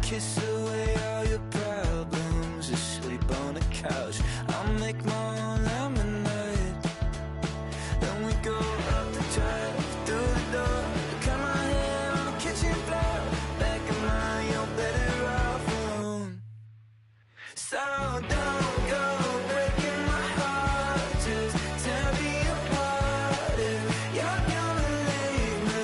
kiss away all your problems, just sleep on the couch. I'll make my own lemonade. Then we go up the drive, through the door, cut my hair on the kitchen floor. Back in my own better off alone. So don't go breaking my heart, just tear me apart if you're gonna leave me.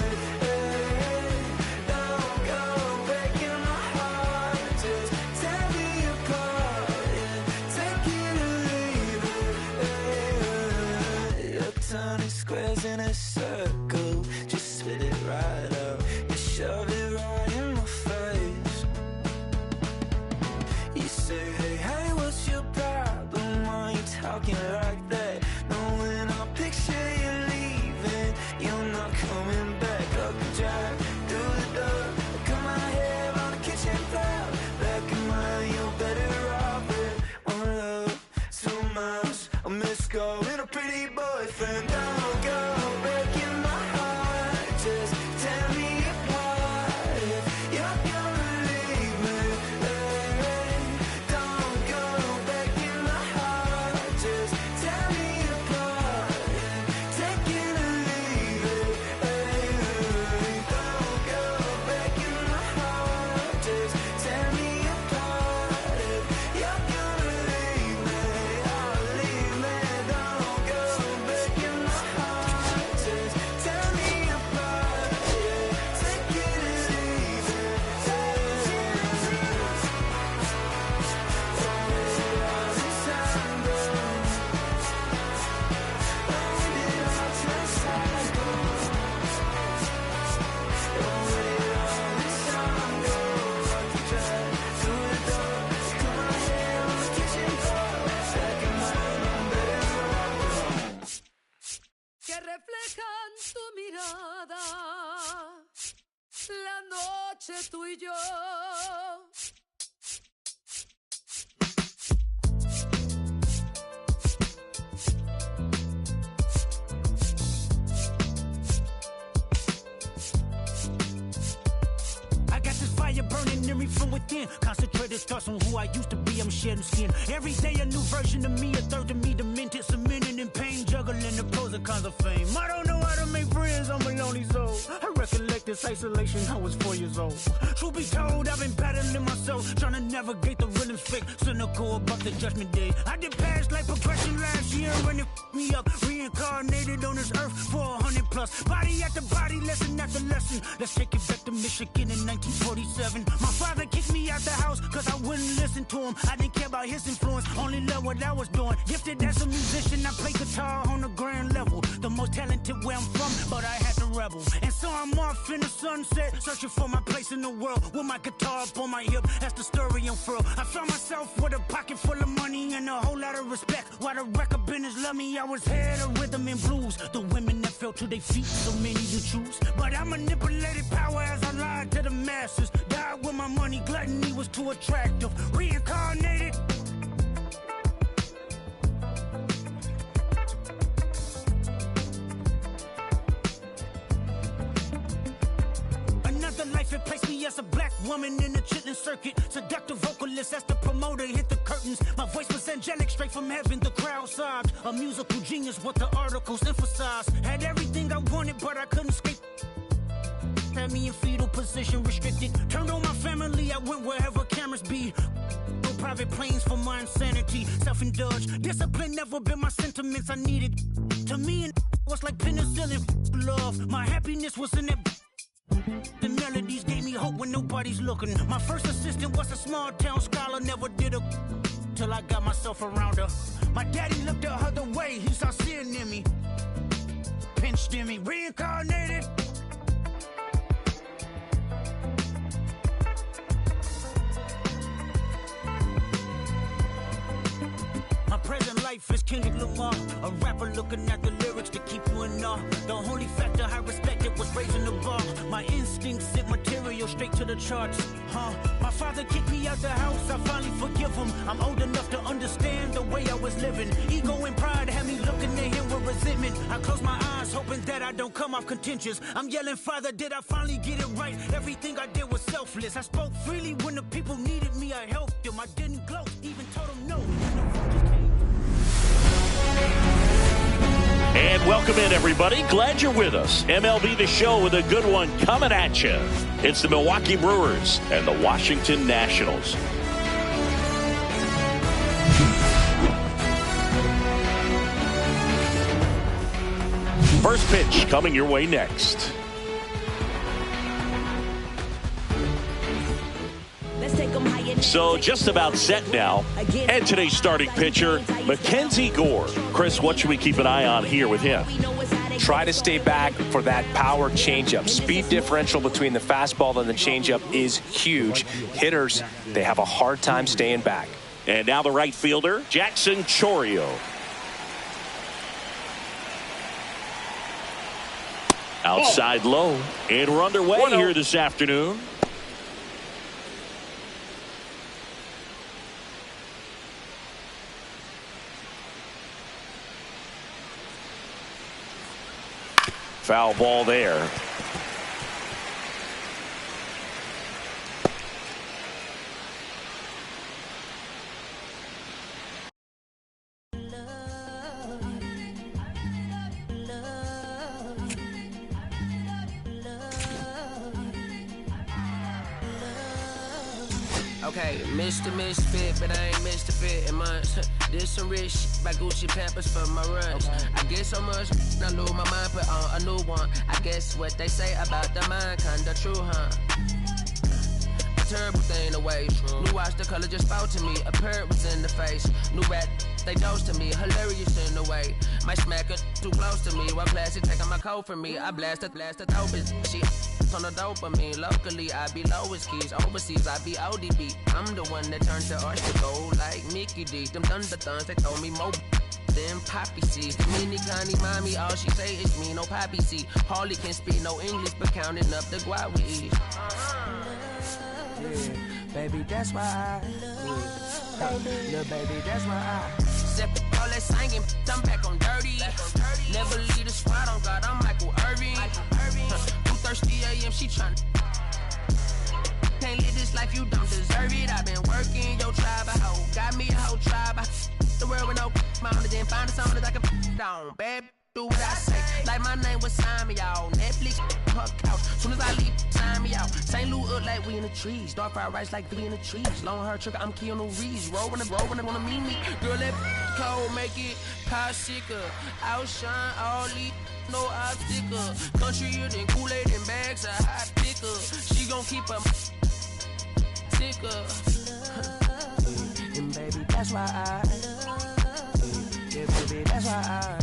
Don't go breaking my heart, just tear me apart, yeah. Take it or leave it. You're turning squares in a circle, just spit it right out. You shove it right in my face. You say, hey, hey, what's your problem? Why you talking like that? Knowing I'll picture you leaving, you're not coming back. Up the drive, through the door, cut my hair on the kitchen floor. Back in mine, you're better off with one love, 2 miles, a missed call, and a pretty boyfriend. Don't go breaking my heart, just tear me apart if you're gonna leave me. Don't go breaking my heart, just tear me apart, yeah. Take it or leave it. Don't go breaking my heart, just tear me apart if you're gonna leave me. Oh, leave me. Don't go breaking my heart, just tear me apart, yeah. Take it or leave it. Que reflejan tu mirada, la noche tú y yo. I got this fire burning in me from within. Concentrated thoughts on who I used to be. I'm shedding skin. Every day a new version of me, a third of me demented, cemented in pain, juggling the pros and cons of fame. I don't know how to make friends, I'm a lonely soul. I recollect this isolation, I was 4 years old. Truth be told, I've been battling myself, trying to navigate the rhythms fake, cynical about the judgment day. I did past life progression last year when it f***ed me up. Reincarnated on this earth for 100 plus. Body after body, lesson after lesson. Let's take it back to Michigan in 1947. My father kicked me out the house cause I wouldn't listen to him. I didn't care about his influence, only loved what I was doing. Gifted as a musician, I play guitar on the grand level. The most talented where I'm from, but I had to rebel. And so I'm off in the sunset, searching for my place in the world. With my guitar up on my hip, that's the story unfurled. I found myself with a pocket full of money and a whole lot of respect. While the record business loved me, I was head of rhythm and blues. The women that fell to their feet, so many to choose. But I manipulated power as I lied to the masses. Died with my money, gluttony was too attractive. Reincarnated. Another life, it placed me as a black woman in the chitlin circuit. Seductive vocalist as the promoter hit the curtains. My voice was angelic, straight from heaven. The crowd sobbed. A musical genius, what the articles emphasized. Had everything I wanted, but I couldn't escape. Had me in fetal position, restricted. Turned on my family, I went wherever cameras be. No private planes for my insanity. Self-indulged, discipline never been my sentiments. I needed. To me, and was like penicillin. Love, my happiness was in that. The melodies gave me hope when nobody's looking. My first assistant was a small town scholar, never did a till I got myself around her. My daddy looked the other way, he saw sin in me, pinched in me, reincarnated. My present life is Kendrick Lamar, a rapper looking at the lyrics to keep you in awe. The only factor I respected was raising the bar. My instincts sent material straight to the charts. My father kicked me out the house, I finally forgive him. I'm old enough to understand the way I was living. Ego and pride had me looking at him with resentment. I close my eyes, hoping that I don't come off contentious. I'm yelling, Father, did I finally get it right? Everything I did was selfless. I spoke freely when the people I didn't gloat, even told him no. And the phone just came. And welcome in, everybody. Glad you're with us. MLB The Show with a good one coming at you. It's the Milwaukee Brewers and the Washington Nationals. First pitch coming your way next. So just about set now. And today's starting pitcher, Mackenzie Gore. Chris, what should we keep an eye on here with him? Try to stay back for that power changeup. Speed differential between the fastball and the changeup is huge. Hitters, they have a hard time staying back. And now the right fielder, Jackson Chourio. Outside low. And we're underway here this afternoon. Foul ball there. Okay, Mr. Misfit, but I ain't Mr. Fit in months. This some rich shit by Gucci Pampers for my runs. I get so much, I lose my mind, put on a new one. I guess what they say about the mind, kinda true, huh? A terrible thing to waste. New watch, the color just spoke to me. A parrot was in the face. New rat, they dose to me. Hilarious in the way. My smacker too close to me. While classic taking my coat from me. I blasted, dope is she. On the dopamine, locally I be lowest keys, overseas I be ODB. I'm the one that turned the arch to gold like Mickey D. Them thunder thuns, they told me more than poppy seeds. The mini Connie mommy, all she say is me, no poppy seed. Harley can speak no English, but counting up the guap we eat. Yeah, baby, that's why I little baby, that's why I step all that singing, I'm back on dirty. Never leave the squad on God, I'm Michael Irving. 2:30 a.m. she tryna. Can't live this life, you don't deserve it. I've been working your tribe, a hoe. Got me a whole tribe. The world with no mama, then find a song that I can down. Babe, do what I say. Like my name was Simon, y'all. Netflix, her couch. Soon as I leave, sign me out. St. Louis up like we in the trees. Dark fried rice like we in the trees. Long hair trigger, I'm Keanu Reeves. Roll when they wanna meet me. Girl, that cold, make it popsicle. Outshine all these. No obstacle. Country than Kool-Aid and bags of hot picker. She gon' keep her sicker. And baby, that's why yeah, baby, that's why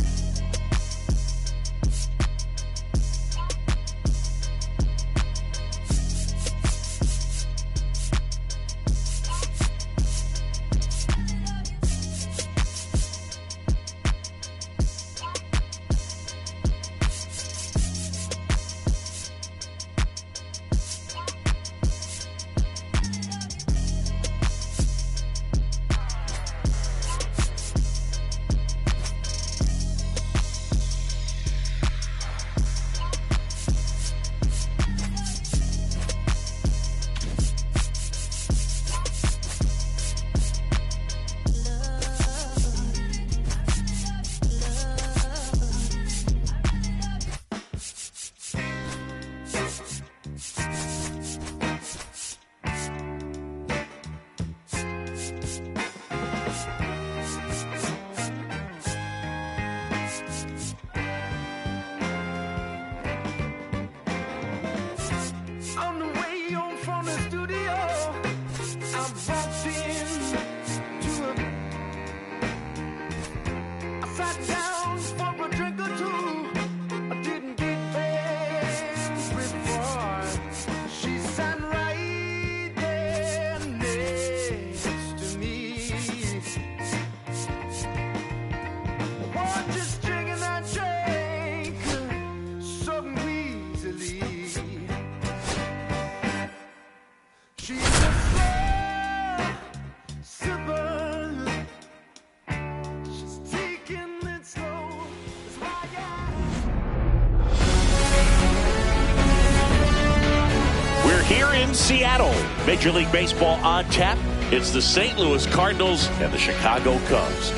Seattle. Major League Baseball on tap. It's the St. Louis Cardinals and the Chicago Cubs.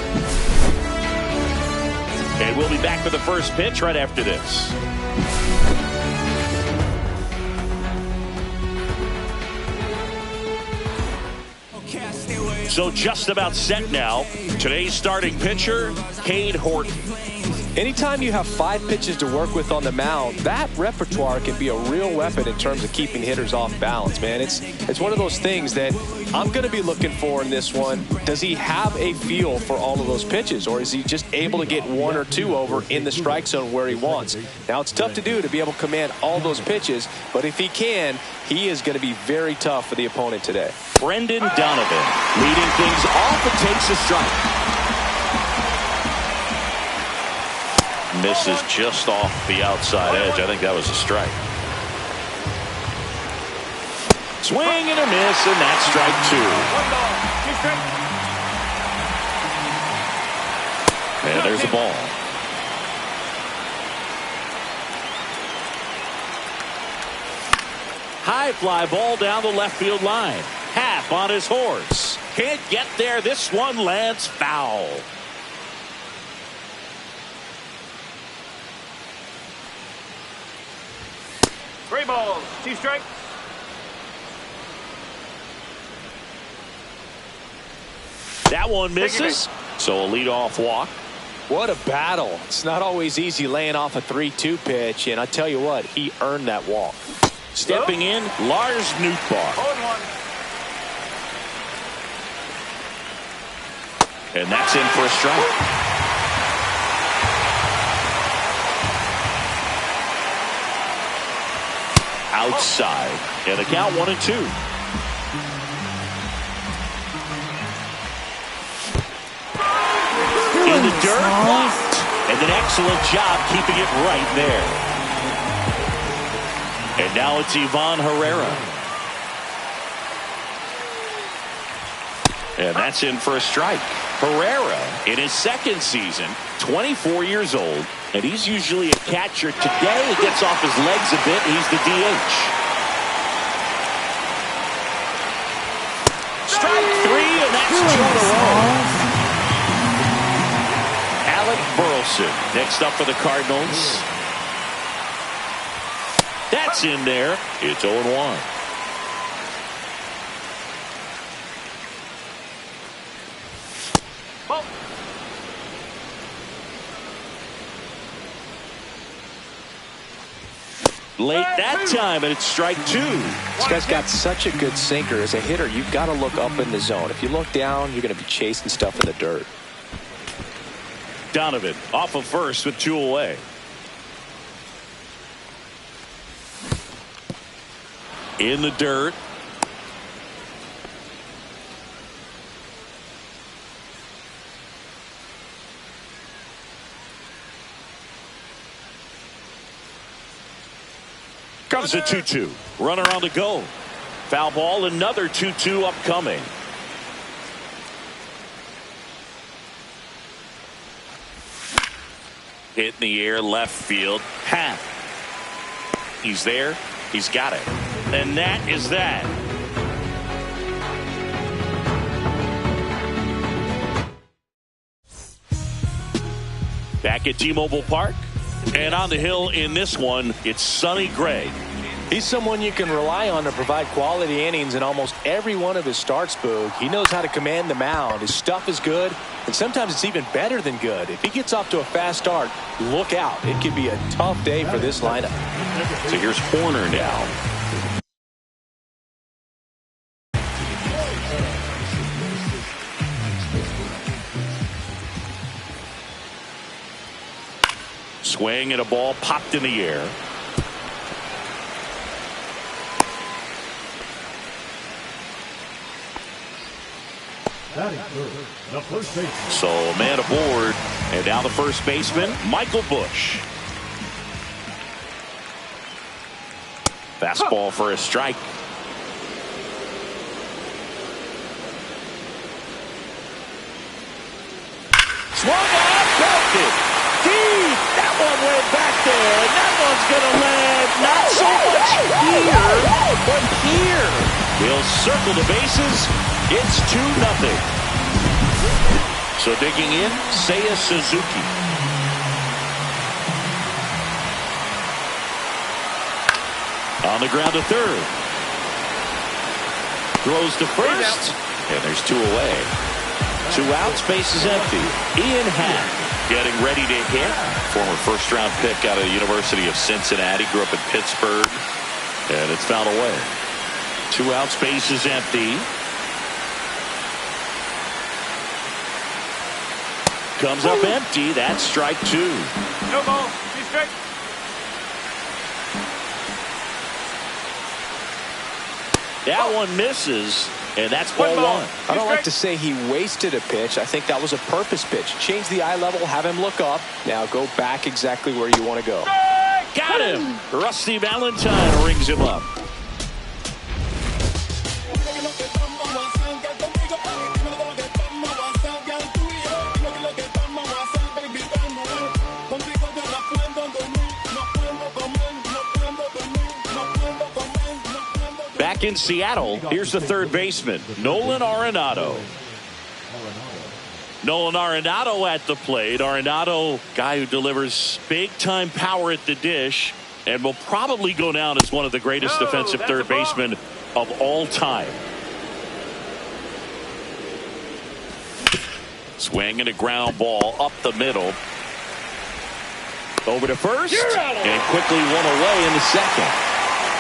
And we'll be back for the first pitch right after this. So just about set now. Today's starting pitcher, Cade Horton. Anytime you have 5 pitches to work with on the mound, that repertoire can be a real weapon in terms of keeping hitters off balance, man. It's one of those things that I'm going to be looking for in this one. Does he have a feel for all of those pitches, or is he just able to get 1 or 2 over in the strike zone where he wants? Now, it's tough to do to be able to command all those pitches, but if he can, he is going to be very tough for the opponent today. Brendan Donovan leading things off and takes a strike. Misses just off the outside edge. I think that was a strike. Swing and a miss, and that's strike 2. And there's a ball. High fly ball down the left field line. Half on his horse. Can't get there. This one lands foul. Three balls, 2 strikes. That one misses. So a leadoff walk. What a battle. It's not always easy laying off a 3-2 pitch, and I tell you what, he earned that walk. Stepping in, Lars Nootbaar. 0-1. And that's in for a strike. Outside. And the count 1-2. In the dirt, blocked. And an excellent job keeping it right there. And now it's Ivan Herrera. And that's in for a strike. Herrera, in his second season, 24 years old, and he's usually a catcher. Today, he gets off his legs a bit. He's the DH. Strike 3, and that's 2 in a row. Alec Burleson next up for the Cardinals. That's in there. It's 0-1. Late that time, and it's strike 2. This guy's got such a good sinker. As a hitter, you've got to look up in the zone. If you look down, you're going to be chasing stuff in the dirt. Donovan off of first with 2 away. In the dirt. Comes a 2-2. Runner on the go. Foul ball, another 2-2 upcoming. Hit in the air, left field. Half. He's there. He's got it. And that is that. Back at T-Mobile Park. And on the hill in this one, it's Sonny Gray. He's someone you can rely on to provide quality innings in almost every one of his starts, Boog. He knows how to command the mound. His stuff is good, and sometimes it's even better than good. If he gets off to a fast start, look out. It could be a tough day for this lineup. So here's Horner now. Swing and a ball popped in the air. So a man aboard, and now the first baseman, Michael Busch. Fastball for a strike. Swung on, belted. Deep. That one went back there, and that one's going to land not so much here, but here. He'll circle the bases It's 2-0. So digging in, Seiya Suzuki. On the ground to third. Throws to first. And there's 2 away. 2 outs, base is empty. Ian Happ getting ready to hit. Former first-round pick out of the University of Cincinnati. Grew up in Pittsburgh. And it's fouled away. 2 outs, base is empty. Comes up empty. That's strike 2. No ball. 2 strike. That one misses, and that's ball 1. I don't like to say he wasted a pitch. I think that was a purpose pitch. Change the eye level, have him look up. Now go back exactly where you want to go. Got him. Rusty Valentine rings him up. Back in Seattle, here's the third baseman, Nolan Arenado. Nolan Arenado at the plate. Arenado, guy who delivers big-time power at the dish and will probably go down as one of the greatest defensive third basemen of all time. Swing and a ground ball up the middle. Over to first, and quickly one away in the second.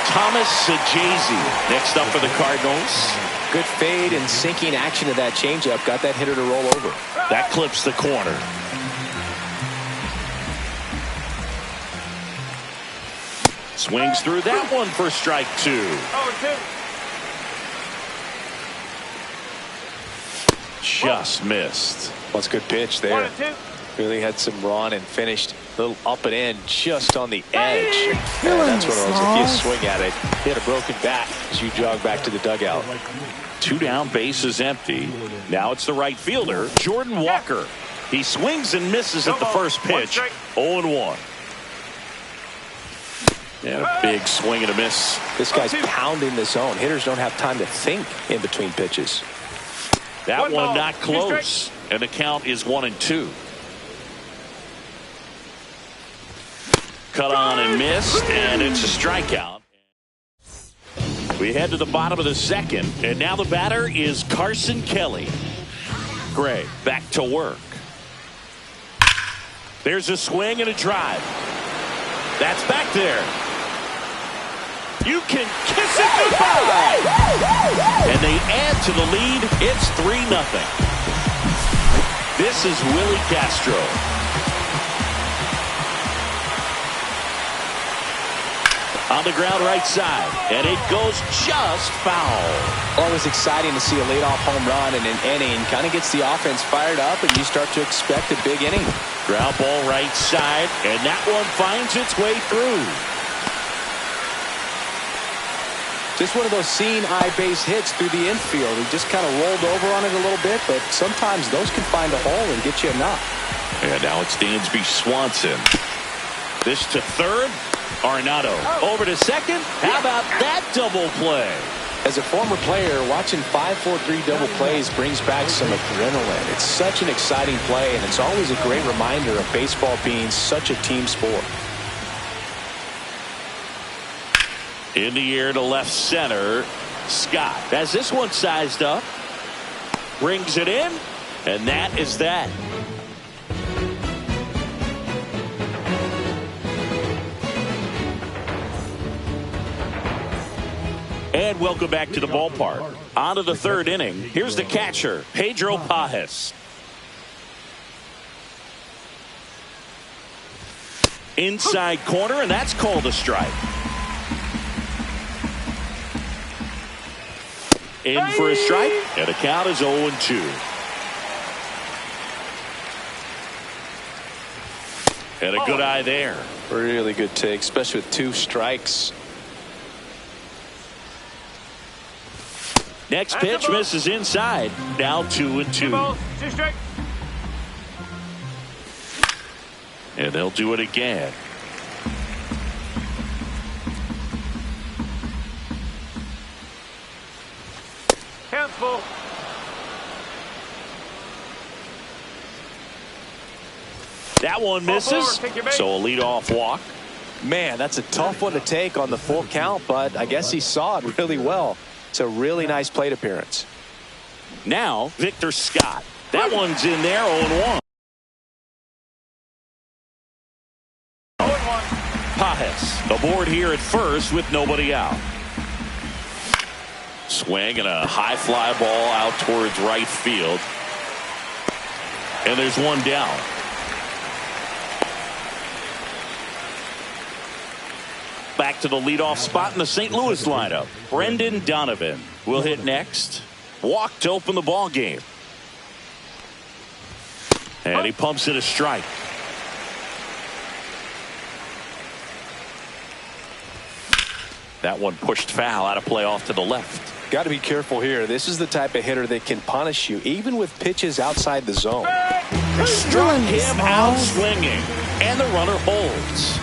Thomas Sajazi next up for the Cardinals. Good fade and sinking action of that changeup. Got that hitter to roll over. That clips the corner. Swings through that one for strike 2. 0-2. Just missed. Well, it's a good pitch there. 1-2. Really had some run and finished a little up and in just on the edge. And that's what it was. If you swing at it, hit a broken bat as you jog back to the dugout. 2 down, base is empty. Now it's the right fielder, Jordan Walker. He swings and misses at the first pitch. 0-1. And a big swing and a miss. This guy's pounding the zone. Hitters don't have time to think in between pitches. That one not close. And the count is 1-2. Cut on and missed, and it's a strikeout. We head to the bottom of the second, and now the batter is Carson Kelly. Gray back to work. There's a swing and a drive. That's back there. You can kiss it goodbye. And they add to the lead. It's 3-0. This is Willie Castro. On the ground right side, and it goes just foul. Always exciting to see a leadoff home run in an inning. Kind of gets the offense fired up, and you start to expect a big inning. Ground ball right side, and that one finds its way through. Just one of those seeing eye base hits through the infield. He just kind of rolled over on it a little bit, but sometimes those can find a hole and get you a knock. And now it's Dansby Swanson. This to third. Arenado over to second. How about that double play? As a former player, watching 5-4-3 double plays brings back some adrenaline. It's such an exciting play, and it's always a great reminder of baseball being such a team sport. In the air to left center, Scott has this one sized up. Brings it in, and that is that. And welcome back to the ballpark. On to the third inning. Here's the catcher, Pedro Pajes. Inside corner, and that's called a strike. In for a strike, and the count is 0-2. And a good eye there. Really good take, especially with 2 strikes. Next pitch misses inside. Now 2-2. 2 strike. And they'll do it again. Count full. That one misses, so a leadoff walk. Man, that's a tough one to take on the full count, but I guess he saw it really well. It's a really nice plate appearance. Now, Victor Scott. That one's in there, 0-1. Pages aboard here at first with nobody out. Swing and a high fly ball out towards right field. And there's one down. Back to the leadoff spot in the St. Louis lineup. Brendan Donovan will hit next. Walk to open the ball game. And he pumps it a strike. That one pushed foul out of play off to the left. Got to be careful here. This is the type of hitter that can punish you even with pitches outside the zone. Struck him out swinging, and the runner holds.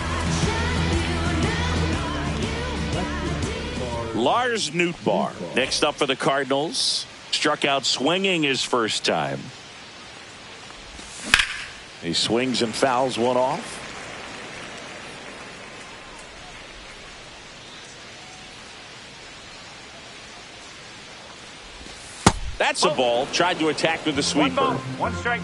Lars Nootbaar next up for the Cardinals. Struck out swinging his first time. He swings and fouls one off. That's a ball. Tried to attack with the sweeper. 1 ball, 1 strike.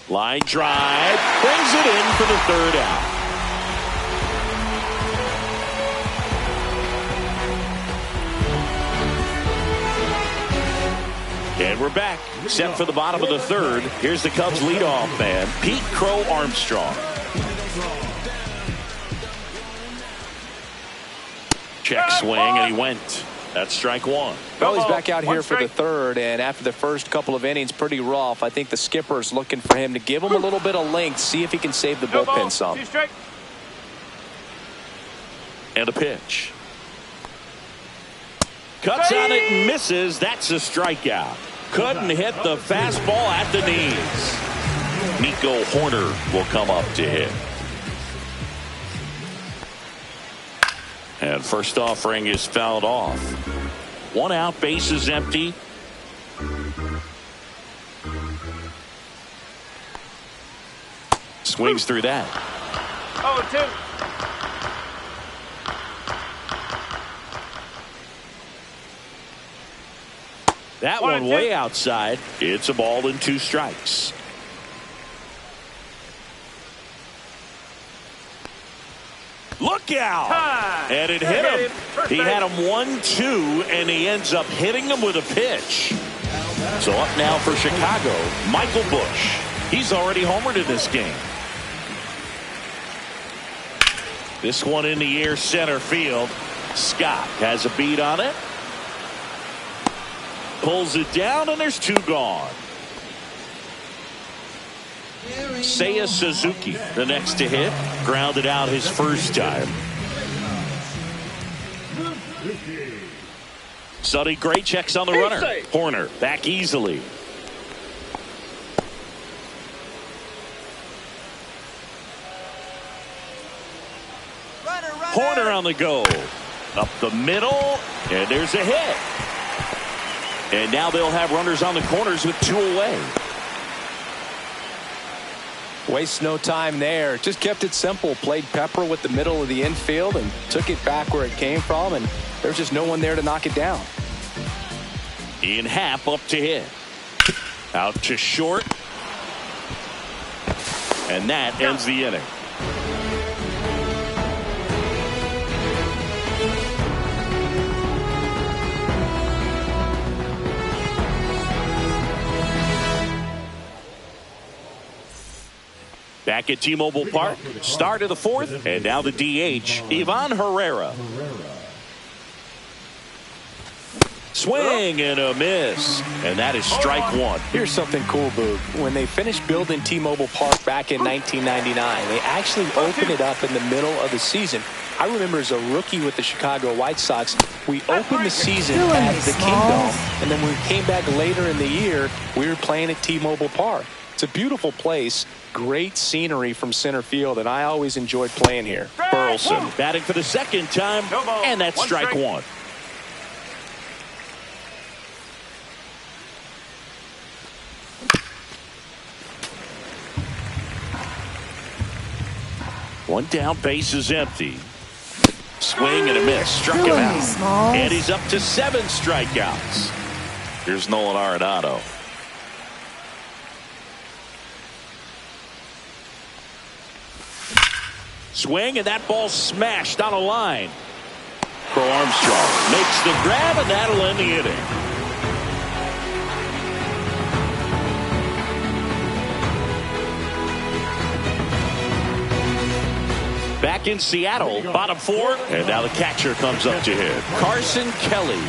Line drive. Brings it in for the third out. And we're back. Set for the bottom of the third. Here's the Cubs leadoff man, Pete Crow Armstrong. Check swing, and he went. That's strike one. Well, he's back out here for the third, and after the first couple of innings, pretty rough. I think the skipper is looking for him to give him a little bit of length, see if he can save the bullpen some. And a pitch. Cuts on it and misses. That's a strikeout. Couldn't hit the fastball at the knees. Nico Hoerner will come up to hit. And first offering is fouled off. 1 out, base is empty. Swings through that. 0-2. That one way outside. It's a ball and 2 strikes. Look out! And it hit him. He had him 1-2, and he ends up hitting him with a pitch. So up now for Chicago, Michael Busch. He's already homered in this game. This one in the air, center field. Scott has a beat on it. Pulls it down, and there's 2 gone. Seiya Suzuki, the next to hit. Grounded out his first time. Sonny Gray checks on the runner. Hoerner back easily. Hoerner on the go. Up the middle, and there's a hit. And now they'll have runners on the corners with 2 away. Waste no time there. Just kept it simple. Played pepper with the middle of the infield and took it back where it came from. And there's just no one there to knock it down. Ian Happ up to hit. Out to short. And that ends the inning. Back at T-Mobile Park, start of the 4th, and now the DH, Ivan Herrera. Swing and a miss, and that is strike 1. Here's something cool, Boog. When they finished building T-Mobile Park back in 1999, they actually opened it up in the middle of the season. I remember as a rookie with the Chicago White Sox, we opened the season at the Kingdome, and then when we came back later in the year, we were playing at T-Mobile Park. It's a beautiful place, great scenery from center field, and I always enjoyed playing here. Burrow Carlson batting for the second time, No ball. and that's strike one. One down, base is empty. Swing and a miss, struck him out. And he's up to 7 strikeouts. Here's Nolan Arenado. Swing, and that ball smashed on a line. Crow Armstrong makes the grab, and that'll end the inning. Back in Seattle, bottom 4, and now the catcher comes up to hit. Carson Kelly.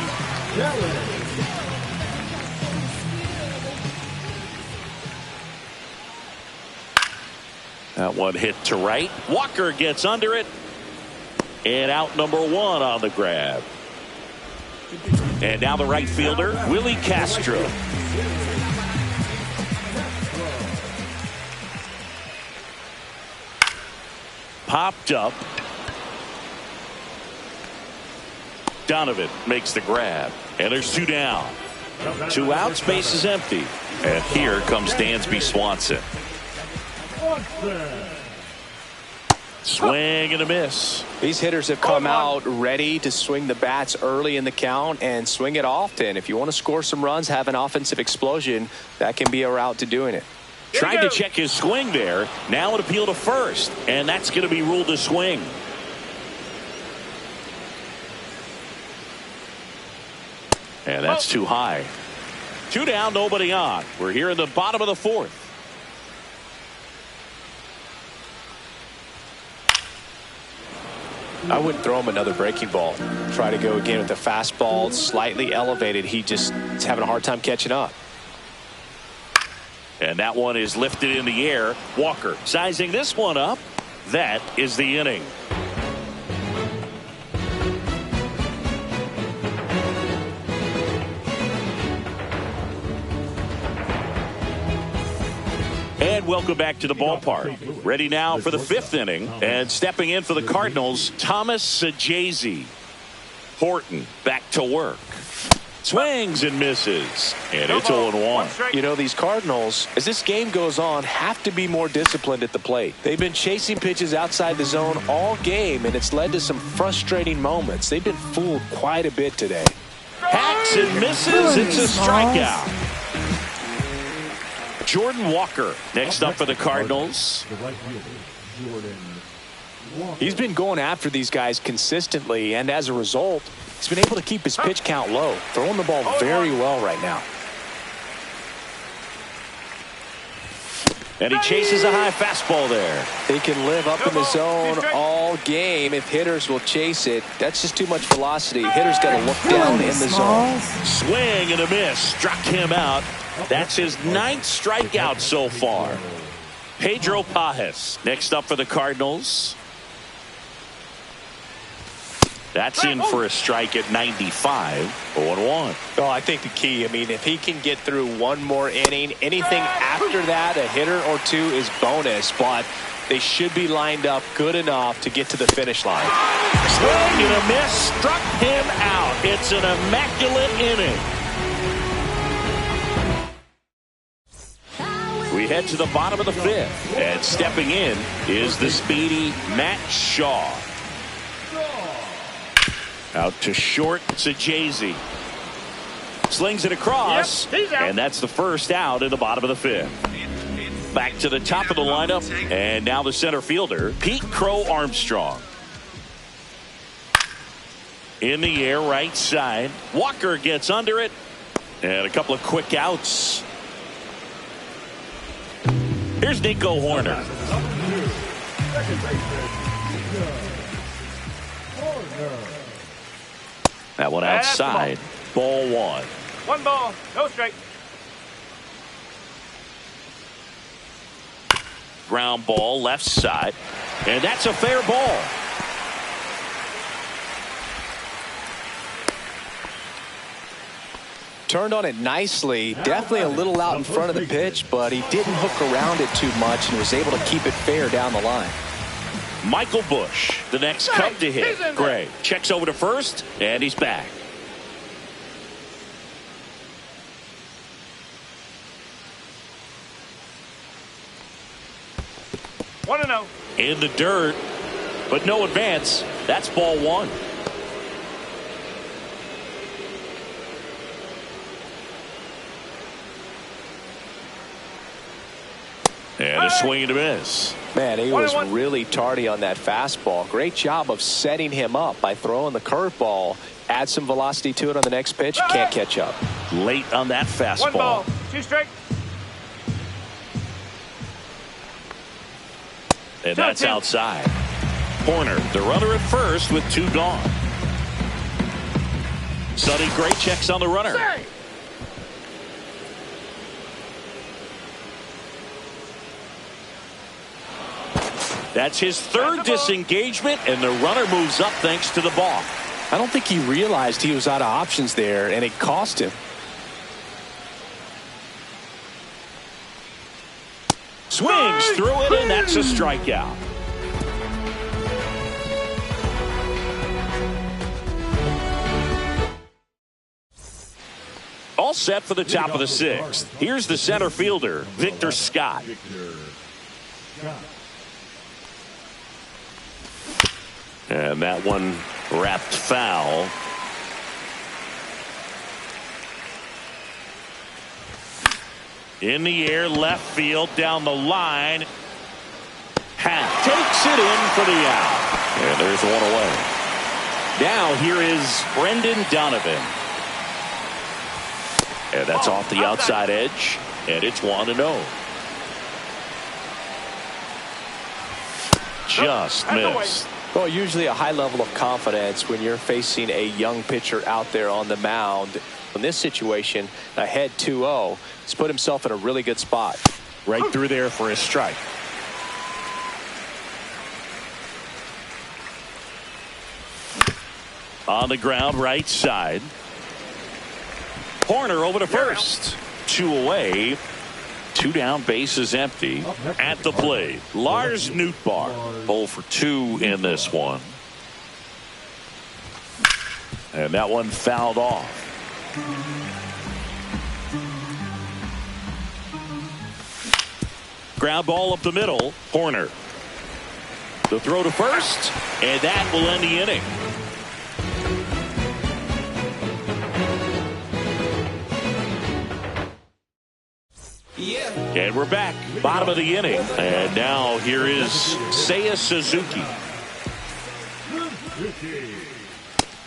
That one hit to right. Walker gets under it. And out number 1 on the grab. And now the right fielder, Willie Castro. Popped up. Donovan makes the grab. And there's 2 down. 2 outs, base is empty. And here comes Dansby Swanson. Swing and a miss. These hitters have come out ready to swing the bats early in the count and swing it often. If you want to score some runs, have an offensive explosion, that can be a route to doing it. Tried to check his swing there. Now an appeal to first, and that's going to be ruled a swing. And that's too high. 2 down, nobody on. We're here in the bottom of the 4th. I wouldn't throw him another breaking ball. Try to go again with the fastball, slightly elevated. He just is having a hard time catching up. And that one is lifted in the air. Walker sizing this one up. That is the inning. And welcome back to the ballpark. Ready now for the 5th inning. And stepping in for the Cardinals, Thomas Saggese. Horton back to work. Swings and misses. And it's 0-1. You know, these Cardinals, as this game goes on, have to be more disciplined at the plate. They've been chasing pitches outside the zone all game, and it's led to some frustrating moments. They've been fooled quite a bit today. Hacks and misses. It's a strikeout. Jordan Walker next up for the Cardinals. He's been going after these guys consistently, and as a result, he's been able to keep his pitch count low, throwing the ball very well right now. And he chases a high fastball there. They can live up in the zone all game if hitters will chase it. That's just too much velocity. Hitters got to look down in the zone. Swing and a miss. Struck him out. That's his 9th strikeout so far. Pedro Pajes next up for the Cardinals. That's in for a strike at 95. 0-1. Oh, I think the key, I mean, if he can get through one more inning, anything after that, a hitter or 2 is bonus, but they should be lined up good enough to get to the finish line. Swing and a miss. Struck him out. It's an immaculate inning. We head to the bottom of the 5th, and stepping in is the speedy Matt Shaw. Out to short, Saggese. Slings it across, and that's the first out in the bottom of the 5th. Back to the top of the lineup, and now the center fielder, Pete Crow Armstrong. In the air, right side. Walker gets under it, and a couple of quick outs. Here's Nico Hoerner. That one outside. Ball 1. 1 ball, no strike. Ground ball left side. And that's a fair ball. Turned on it nicely. Definitely a little out in front of the pitch, but he didn't hook around it too much and was able to keep it fair down the line. Michael Busch, the next Cub to hit. Gray checks over to first, and he's back. One and oh. In the dirt, but no advance. That's ball one. And a swing and a miss. Man, he was really tardy on that fastball. Great job of setting him up by throwing the curveball. Add some velocity to it on the next pitch. Can't catch up. Late on that fastball. 1 ball, 2 strike. And that's outside. Horner, the runner at first with 2 gone. Sonny Gray checks on the runner. That's his 3rd disengagement, and the runner moves up thanks to the ball. I don't think he realized he was out of options there, and it cost him. Swings through it, and that's a strikeout. All set for the top of the 6th. Here's the center fielder, Victor Scott. And that one wrapped foul. In the air, left field, down the line. Happ takes it in for the out. And there's one away. Now here is Brendan Donovan. And that's off the outside edge. And it's 1-0. Just missed. Well, usually a high level of confidence when you're facing a young pitcher out there on the mound. In this situation, ahead 2-0, he's put himself in a really good spot. Right through there for a strike. On the ground, right side. Horner over to first. 2 away. 2 down, bases empty. At the plate, Lars Nootbaar. 0 for 2 in this one. And that one fouled off. Ground ball up the middle. Horner. The throw to first, and that will end the inning. And we're back, bottom of the inning. And now here is Seiya Suzuki.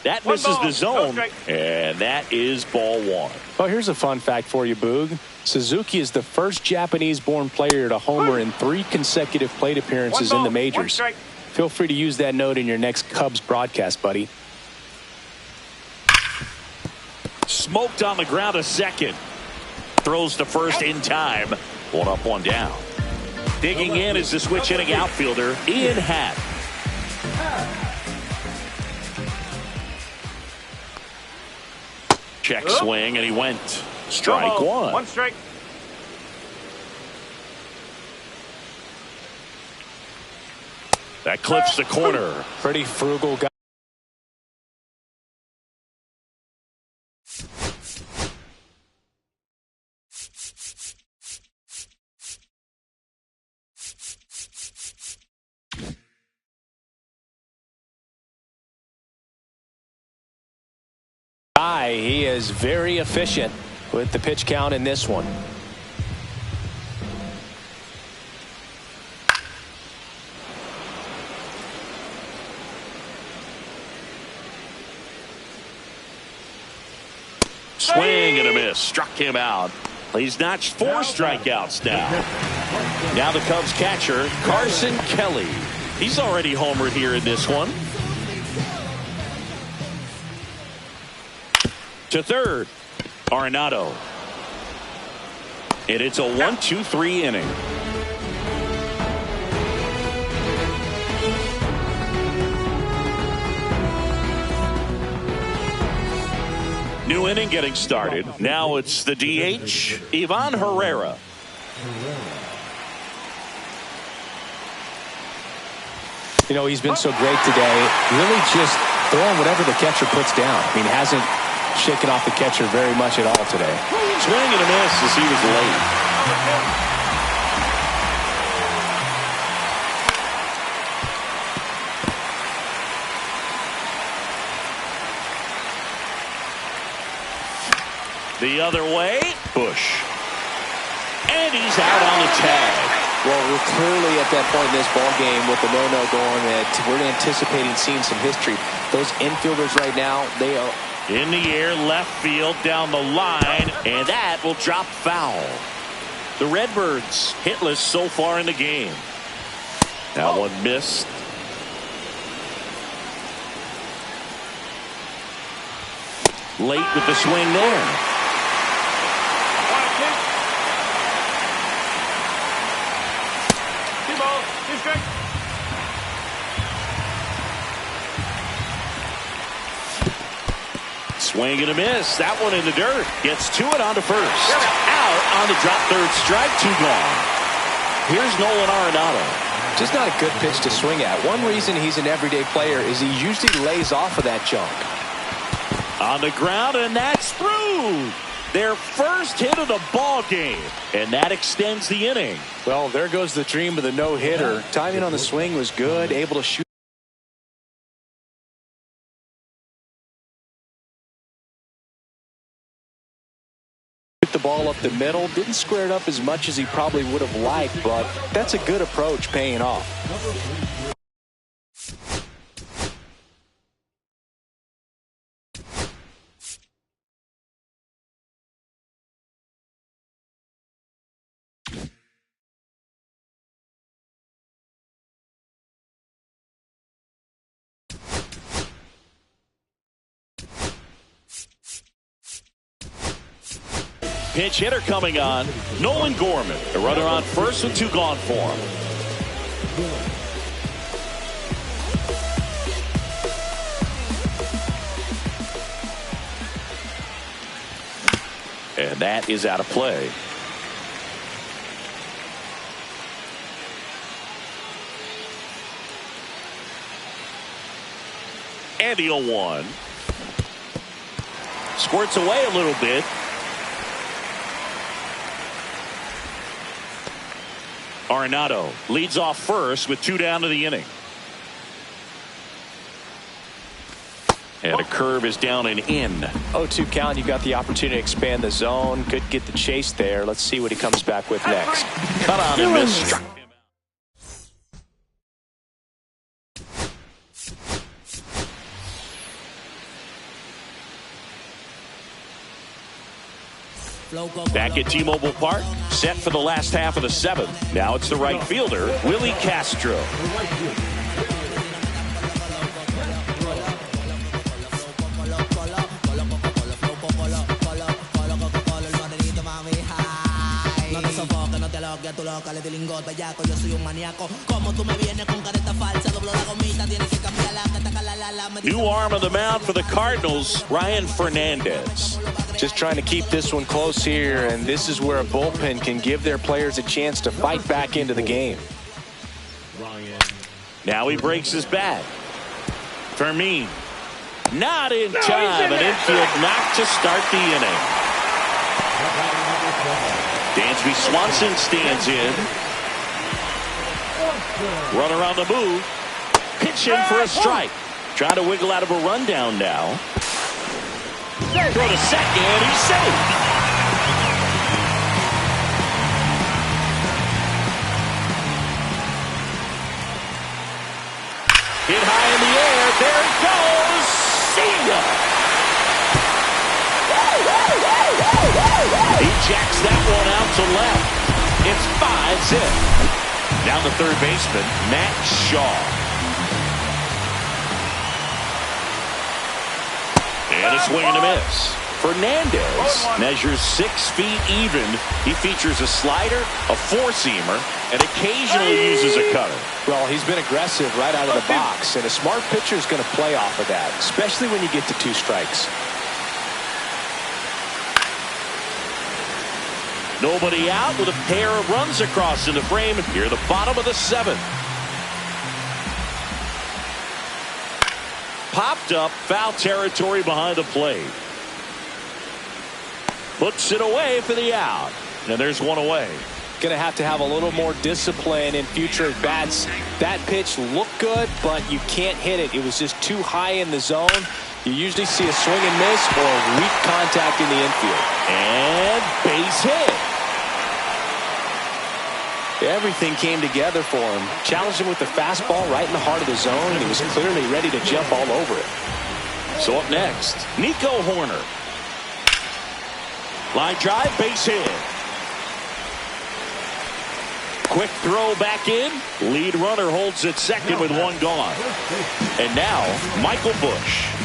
That misses the zone, and that is ball one. Well, here's a fun fact for you, Boog. Suzuki is the first Japanese-born player to homer in 3 consecutive plate appearances in the majors. Feel free to use that note in your next Cubs broadcast, buddy. Smoked on the ground a second. Throws to first in time. 1 up, 1 down. Digging in is the switch hitting outfielder, Ian Happ. Check swing, and he went strike 1. 1 strike. That clips the corner. Pretty frugal guy. He is very efficient with the pitch count in this one. Swing and a miss. Struck him out. He's notched 4 strikeouts now. Now the Cubs catcher, Carson Kelly. He's already homered here in this one. To third, Arenado. And it's a 1-2-3 inning. New inning getting started. Now it's the DH, Ivan Herrera. You know, he's been so great today. Really just throwing whatever the catcher puts down. I mean, hasn't shaken off the catcher very much at all today. Swing and a miss as he was late. The other way, Bush. And he's out on the tag. Well, we're clearly at that point in this ball game with the no-no going that we're anticipating seeing some history. Those infielders right now, they are in the air, left field, down the line, and that will drop foul. The Redbirds hitless so far in the game. That one missed. Late with the swing there. Swing and a miss. That one in the dirt. Gets to it onto first. Out on the drop third strike. 2 gone. Here's Nolan Arenado. Just not a good pitch to swing at. One reason he's an everyday player is he usually lays off of that junk. On the ground, and that's through. Their first hit of the ball game, and that extends the inning. Well, there goes the dream of the no-hitter. Timing on the swing was good, able to shoot. The ball up the middle, didn't square it up as much as he probably would have liked, but that's a good approach paying off. Pinch hitter coming on, Nolan Gorman. A runner on first with 2 gone for him. And that is out of play. And the 0-1. Squirts away a little bit. Arenado leads off first with 2 down to the inning. And a curve is down and in. 0-2 count. You got the opportunity to expand the zone. Could get the chase there. Let's see what he comes back with next. Cut on and miss. Struck him out. Back at T-Mobile Park, set for the last half of the 7th. Now it's the right fielder, Willie Castro. New arm of the mound for the Cardinals, Ryan Fernandez. Just trying to keep this one close here, and this is where a bullpen can give their players a chance to fight back into the game. Now he breaks his bat. Fermin, not in time. An infield knock to start the inning. Dansby Swanson stands in. Runner on the move. Pitch in for a strike. Trying to wiggle out of a rundown now. Throw to second. He's safe. Hit high in the air. There it goes. See ya. He jacks that one out to left. It's 5-zip. Down the third baseman, Matt Shaw. And a swing and a miss. Fernandez measures 6 feet even. He features a slider, a 4-seamer, and occasionally uses a cutter. Well, he's been aggressive right out of the box, and a smart pitcher is going to play off of that, especially when you get to 2 strikes. Nobody out with a pair of runs across in the frame here at the bottom of the 7th. popped up, foul territory behind the plate. Puts it away for the out. And there's one away. Going to have a little more discipline in future at bats. That pitch looked good, but you can't hit it. It was just too high in the zone. You usually see a swing and miss or weak contact in the infield. And base hit. Everything came together for him. Challenged him with the fastball right in the heart of the zone, and he was clearly ready to jump all over it. So up next, Nico Hoerner. Line drive, base hit. Quick throw back in. Lead runner holds at second with one gone. And now, Michael Busch.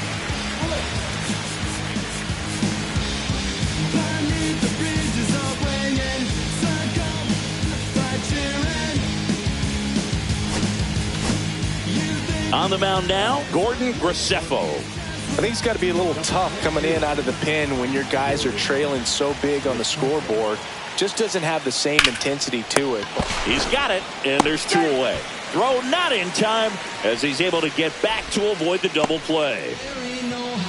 On the mound now, Gordon Graceffo. I think it's got to be a little tough coming in out of the pen when your guys are trailing so big on the scoreboard. Just doesn't have the same intensity to it. He's got it, and there's two away. Throw not in time as he's able to get back to avoid the double play.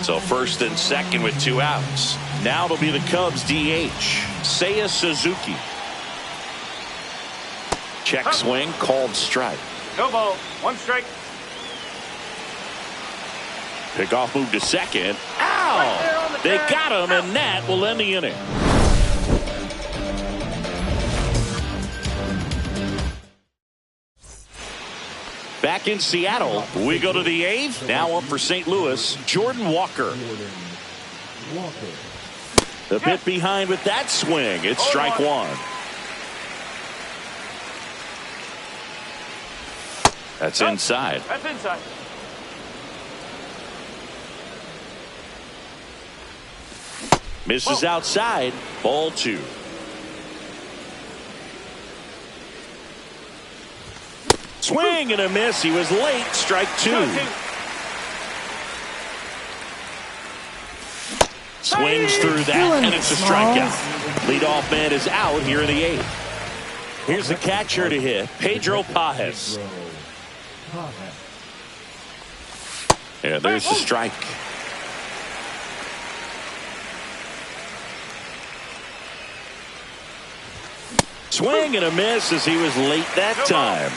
So first and second with two outs. Now it'll be the Cubs DH, Seiya Suzuki. Check swing, called strike. No ball, one strike. Pickoff move to second. Ow! They got him, and that will end the inning. Back in Seattle, we go to the eighth. Now up for St. Louis, Jordan Walker. A bit behind with that swing. It's strike one. That's inside. That's inside. Misses outside. Ball two. Swing and a miss. He was late. Strike two. Swings through that, and it's a strikeout. Leadoff man is out here in the eighth. Here's the catcher to hit, Pedro Pajes. And there's the strike. Swing and a miss as he was late that time.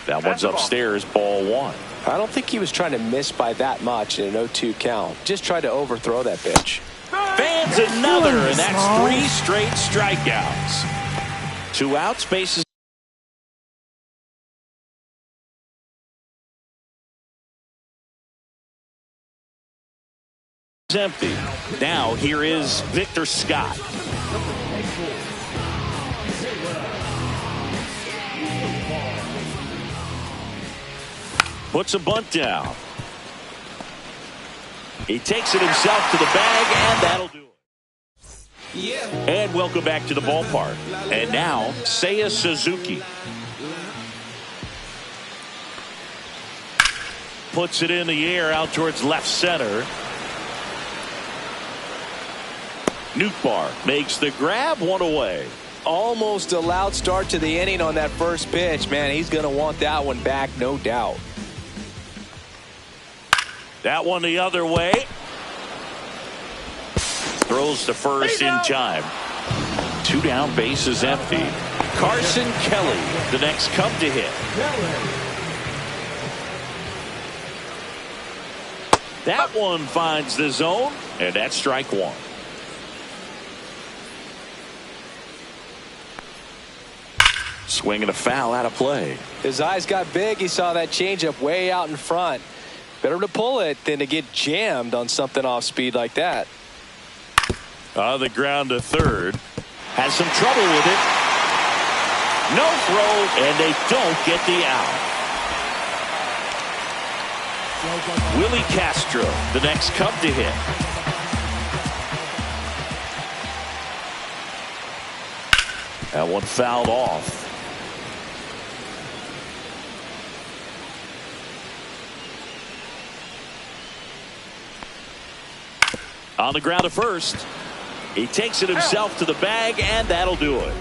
That one's upstairs, ball one. I don't think he was trying to miss by that much in an 0-2 count. Just tried to overthrow that pitch. Fans another, and that's three straight strikeouts. Two outs, bases empty. Now here is Victor Scott. Puts a bunt down. He takes it himself to the bag, and that'll do it. And welcome back to the ballpark. And now Seiya Suzuki. Puts it in the air out towards left center. Nootbaar makes the grab, one away. Almost a loud start to the inning on that first pitch. Man, he's going to want that one back, no doubt. That one the other way. Throws to first in time. Two down, bases empty. Carson Kelly, the next Cub to hit. That one finds the zone, and that's strike one. Swing and a foul out of play. His eyes got big. He saw that changeup way out in front. Better to pull it than to get jammed on something off speed like that. On the ground to third. Has some trouble with it. No throw, and they don't get the out. Willie Castro, the next Cub to hit. That one fouled off. On the ground to first. He takes it himself to the bag, and that'll do it.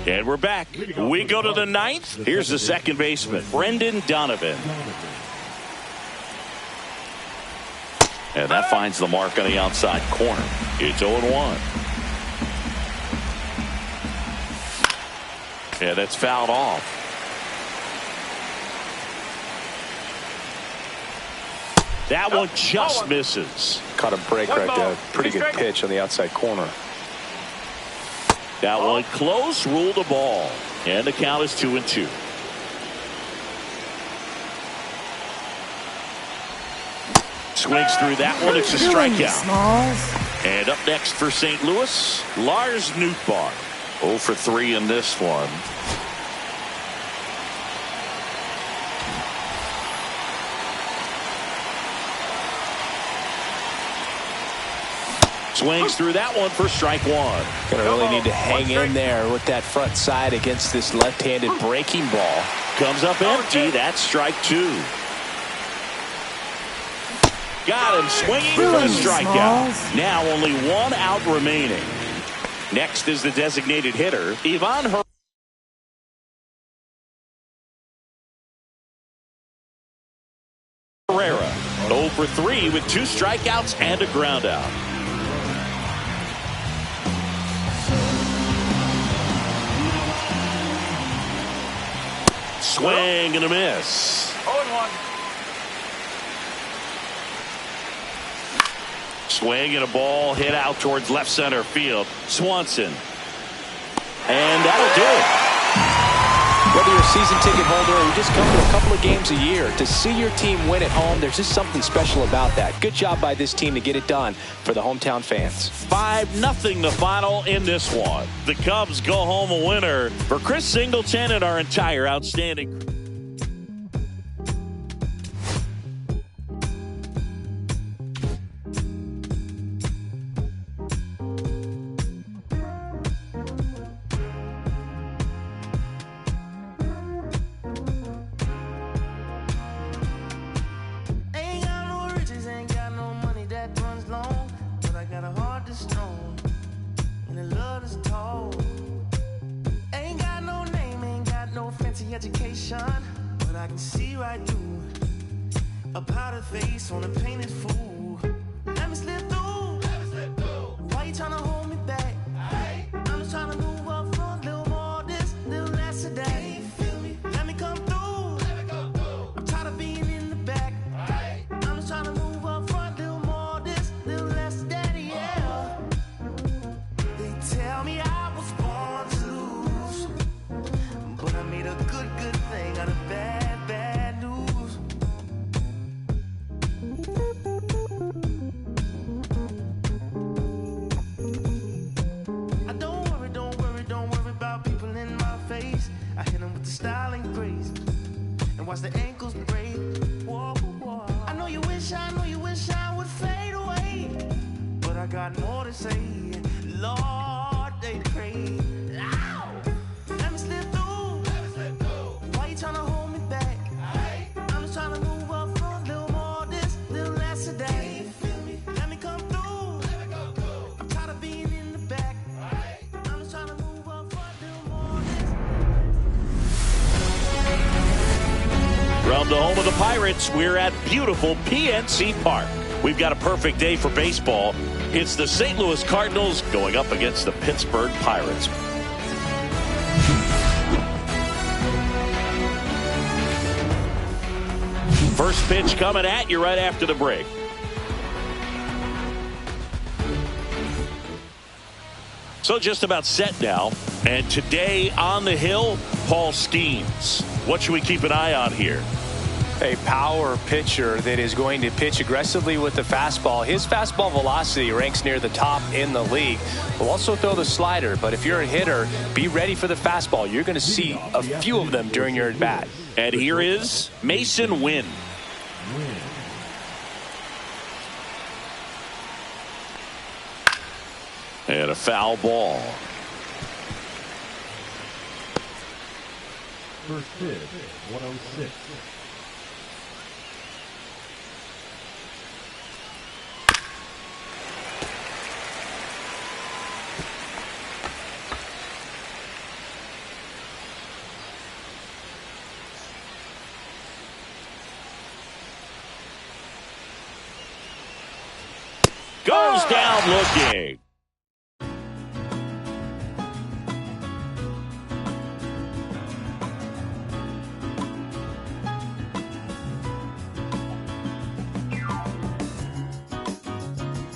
And we're back. We go to the ninth. Here's the second baseman, Brendan Donovan. And that finds the mark on the outside corner. It's 0-1. Yeah, that's fouled off. That one just misses. Caught a break right there. Pretty good pitch on the outside corner. That one close, ruled the ball. And the count is 2-2. Swings through that one. It's a strikeout. And up next for St. Louis, Lars Nootbaar. 0 for 3 in this one. Swings through that one for strike one. Gonna really need to hang in there with that front side against this left-handed breaking ball. Comes up empty. That's strike two. Got him swinging for the strikeout. Now only one out remaining. Next is the designated hitter, Ivan Herrera. 0 for 3 with 2 strikeouts and a ground out. Swing and a miss. 0-1. Swing and a ball hit out towards left center field. Swanson. And that'll do it. Whether you're a season ticket holder or you just come to a couple of games a year, to see your team win at home, there's just something special about that. Good job by this team to get it done for the hometown fans. 5-0 the final in this one. The Cubs go home a winner. For Chris Singleton and our entire outstanding education, but I can see right through a powder face on a painted fool. Let me slip through. Why you trying to hold me back? I'm just trying to move up front, little more this, little less of that. Let me come through. I'm tired of being in the back. I'm just trying to move up front, little more this, little less of that, yeah. They tell me I was born to lose, but I made a good thing out of bad news. I don't worry about people in my face. I hit them with the style and grace, and watch the ankles break. Whoa, whoa. I know you wish I would fade away, but I got more to say. Lord, they pray. Ow! Let me slip through. Why you trying to hold me back? I'm just trying to move up front, little more this, little less of that. Let me come through. I'm tired of being in the back. I'm just trying to move up front, little more this. From the home of the Pirates, we're at beautiful PNC Park. We've got a perfect day for baseball. It's the St. Louis Cardinals going up against the Pittsburgh Pirates. First pitch coming at you right after the break. So just about set now. And today on the hill, Paul Skeens. What should we keep an eye on here? A power pitcher that is going to pitch aggressively with the fastball. His fastball velocity ranks near the top in the league. Will also throw the slider, but if you're a hitter, be ready for the fastball. You're going to see a few of them during your at-bat. And here is Mason Wynn. And a foul ball. First pitch, 106. goes down looking.